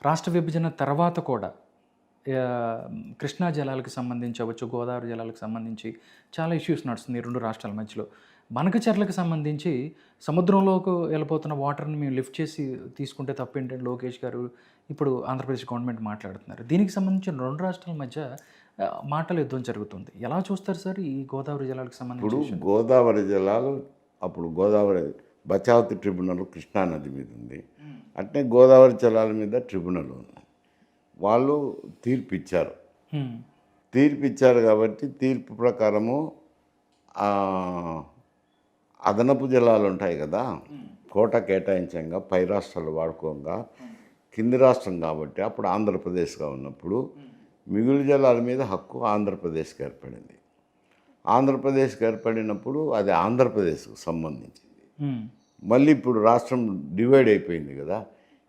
రాష్ట్ర విభజన తర్వాత కూడా ఆహ్, కృష్ణా జలాలకు సంబంధించి అవ్వచ్చు, గోదావరి జలాలకు సంబంధించి చాలా ఇష్యూస్ నడుస్తుంది ఈ 2 రాష్ట్రాల మధ్యలో. బనకచెర్లకు సంబంధించి సముద్రంలోకి వెళ్ళిపోతున్న వాటర్‌ని మేము లిఫ్ట్ చేసి తీసుకుంటే తప్పేంటని లోకేష్ గారు ఇప్పుడు ఆంధ్రప్రదేశ్ గవర్నమెంట్ మాట్లాడుతున్నారు. దీనికి సంబంధించిన 2 రాష్ట్రాల మధ్య మాటల యుద్ధం జరుగుతుంది. ఎలా చూస్తారు సార్ ఈ గోదావరి జలాలకు సంబంధించి ఇప్పుడు విషయం? గోదావరి జలాలు అప్పుడు గోదావరి బచావతి ట్రిబ్యునల్ కృష్ణా నది మీద ఉంది. అంటే గోదావరి జలాల మీద ట్రిబ్యునల్ ఉంది. వాళ్ళు తీర్పు ఇచ్చారు. హ్మ్. తీర్పు ఇచ్చారు కాబట్టి తీర్పు ప్రకారము ఆ, అదనపు జలాలు ఉంటాయి కదా, కోట కేటాయించంగా పై రాష్ట్రాలు వాడుకోగా కింది రాష్ట్రం కాబట్టి అప్పుడు ఆంధ్రప్రదేశ్గా ఉన్నప్పుడు మిగులు జలాల మీద హక్కు ఆంధ్రప్రదేశ్కి ఏర్పడింది. ఆంధ్రప్రదేశ్కి ఏర్పడినప్పుడు అది ఆంధ్రప్రదేశ్కు సంబంధించింది. హ్మ్. మళ్ళీ ఇప్పుడు రాష్ట్రం డివైడ్ అయిపోయింది కదా,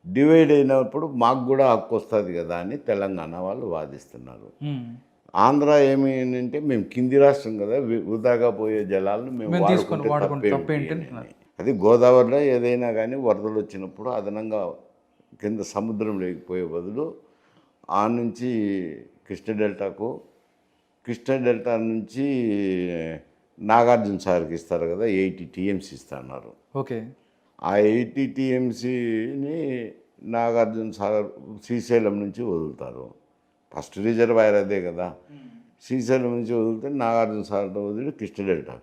డివైడ్ అయినప్పుడు మాకు కూడా హక్కు వస్తుంది కదా అని తెలంగాణ వాళ్ళు వాదిస్తున్నారు. హ్మ్. ఆంధ్ర ఏమి అంటే మేము కింది రాష్ట్రం కదా, వృధాగా పోయే జలాలను మేము మేము తీసుకొని వాడుకుంటే వాడుకుంటే తప్పేంటి తప్పేంటి అని. అంటున్నారు. అది గోదావరిలో ఏదైనా కానీ వరదలు వచ్చినప్పుడు అదనంగా కింద సముద్రం లేకపోయే బదులు ఆ నుంచి కృష్ణ డెల్టాకు, కృష్ణ డెల్టా నుంచి నాగార్జున సాగర్కి ఇస్తారు కదా, 80 టీఎంసీ ఇస్తున్నారు. ఓకే. ఆ 80 టీఎంసీని నాగార్జున సాగర్ శ్రీశైలం నుంచి వదులుతారు. ఫస్ట్ రిజర్వాయర్ అదే కదా, శ్రీశైలం నుంచి వదిలితే నాగార్జున సాగర్ వదిలి కృష్ణ డెల్టా.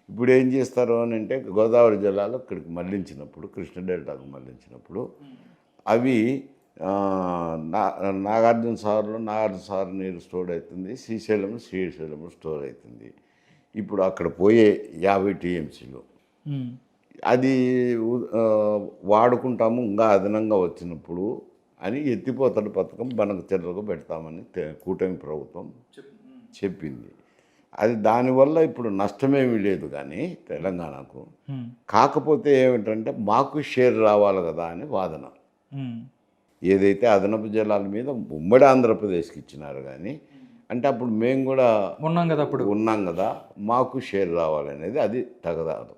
ఇప్పుడు ఏం చేస్తారు అని అంటే గోదావరి జలాలు ఇక్కడికి మళ్లించినప్పుడు, కృష్ణ డెల్టాకు మళ్లించినప్పుడు అవి నాగార్జున సాగర్లో నాగార్జున సాగర్ నీరు స్టోర్ అవుతుంది, శ్రీశైలం స్టోర్ అవుతుంది. ఇప్పుడు అక్కడ పోయే 50 టీఎంసీలు హ్మ్. అది వాడుకుంటాము ఇంకా అదనంగా వచ్చినప్పుడు అని ఎత్తిపోతల పథకం బనకచెర్లకు పెడతామని కూటమి ప్రభుత్వం చెప్పింది. అది దానివల్ల ఇప్పుడు నష్టమేమీ లేదు కానీ తెలంగాణకు. హ్మ్. కాకపోతే ఏమిటంటే మాకు షేర్ రావాలి కదా అని వాదన. హ్మ్. ఏదైతే అదనపు జలాల మీద ఉమ్మడి ఆంధ్రప్రదేశ్కి ఇచ్చినారు కానీ, అంటే అప్పుడు మేము కూడా ఉన్నాం కదా అప్పుడు. ఉన్నాం కదా, మాకు షేర్ రావాలనేది అది తగదాదు.